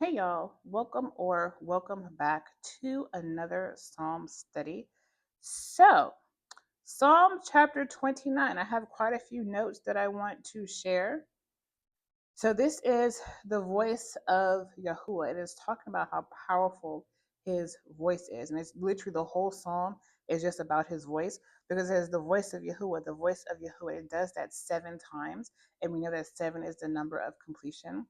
Hey y'all, welcome back to another Psalm study. So, Psalm chapter 29, I have quite a few notes that I want to share. So, this is the voice of Yahuwah. It is talking about how powerful his voice is. And it's literally the whole psalm is just about his voice because it says the voice of Yahuwah, the voice of Yahuwah. It does that 7 times. And we know that 7 is the number of completion.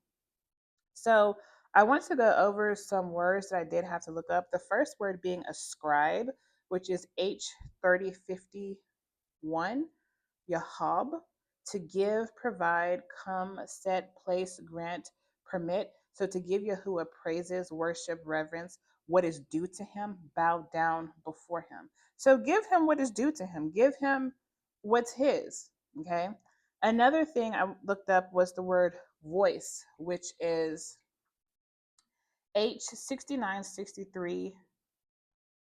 So I want to go over some words that I did have to look up. The first word being ascribe, which is H3051, Yahab, to give, provide, come, set, place, grant, permit. So to give Yahuwah praises, worship, reverence, what is due to him, bow down before him. So give him what is due to him. Give him what's his. Okay. Another thing I looked up was the word voice, which is H6963,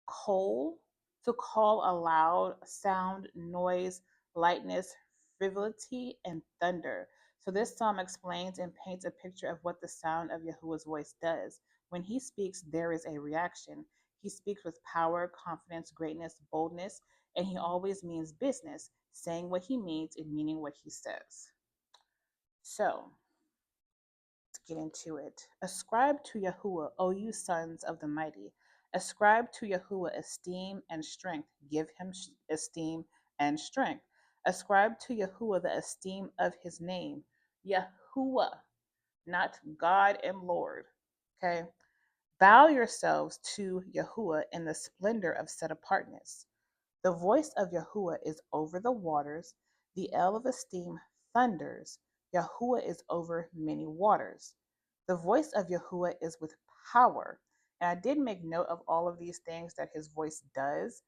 coal, to call aloud, sound, noise, lightness, frivolity, and thunder. So this psalm explains and paints a picture of what the sound of Yahuwah's voice does. When he speaks, there is a reaction. He speaks with power, confidence, greatness, boldness, and he always means business, saying what he means and meaning what he says. So let's get into it. Ascribe to Yahuwah, O you sons of the mighty. Ascribe to Yahuwah esteem and strength. Give him esteem and strength. Ascribe to Yahuwah the esteem of his name. Yahuwah, not God and Lord. Okay? Bow yourselves to Yahuwah in the splendor of set apartness. The voice of Yahuwah is over the waters. The El of esteem thunders. Yahuwah is over many waters. The voice of Yahuwah is with power. And I did make note of all of these things that his voice does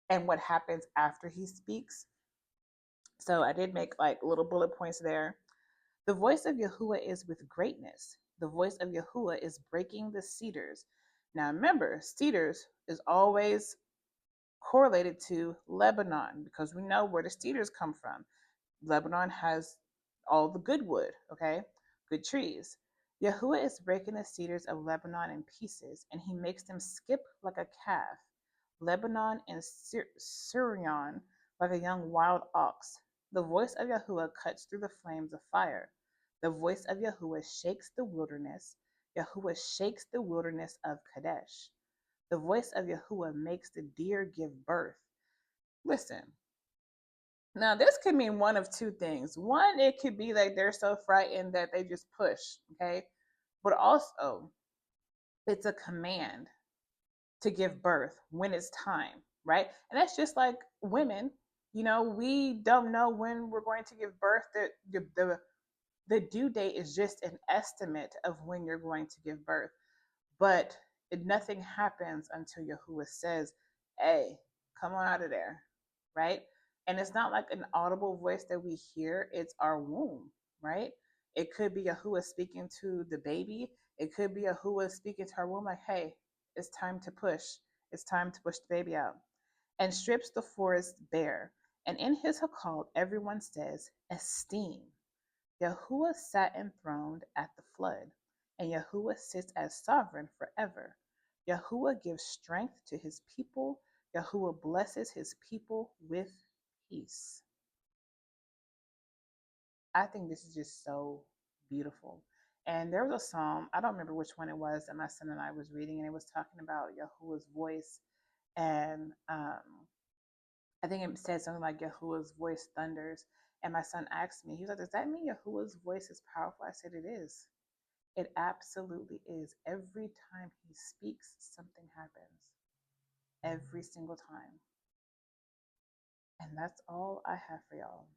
and what happens after he speaks. So I did make like little bullet points there. The voice of Yahuwah is with greatness. The voice of Yahuwah is breaking the cedars. Now remember, cedars is always correlated to Lebanon because we know where the cedars come from. Lebanon has all the good wood, okay? Good trees. Yahuwah is breaking the cedars of Lebanon in pieces, and he makes them skip like a calf. Lebanon and Sirion like a young wild ox. The voice of Yahuwah cuts through the flames of fire. The voice of Yahuwah shakes the wilderness. Yahuwah shakes the wilderness of Kadesh. The voice of Yahuwah makes the deer give birth. Listen, now this could mean one of two things. One, it could be like they're so frightened that they just push, okay? But also, it's a command to give birth when it's time, right? And that's just like women. You know, we don't know when we're going to give birth. The due date is just an estimate of when you're going to give birth. But nothing happens until Yahuwah says, hey, come on out of there, right? And it's not like an audible voice that we hear, it's our womb, right? It could be Yahuwah speaking to the baby. It could be Yahuwah speaking to our womb, like, hey, it's time to push. It's time to push the baby out. And strips the forest bare. And in his Hakal, everyone says, esteem. Yahuwah sat enthroned at the flood, and Yahuwah sits as sovereign forever. Yahuwah gives strength to his people. Yahuwah blesses his people with peace. I think this is just so beautiful. And there was a psalm, I don't remember which one it was, that my son and I was reading, and it was talking about Yahuwah's voice. And I think it said something like Yahuwah's voice thunders. And my son asked me, he was like, does that mean Yahuwah's voice is powerful? I said, it is. It absolutely is. Every time he speaks, something happens. Every single time. And that's all I have for y'all.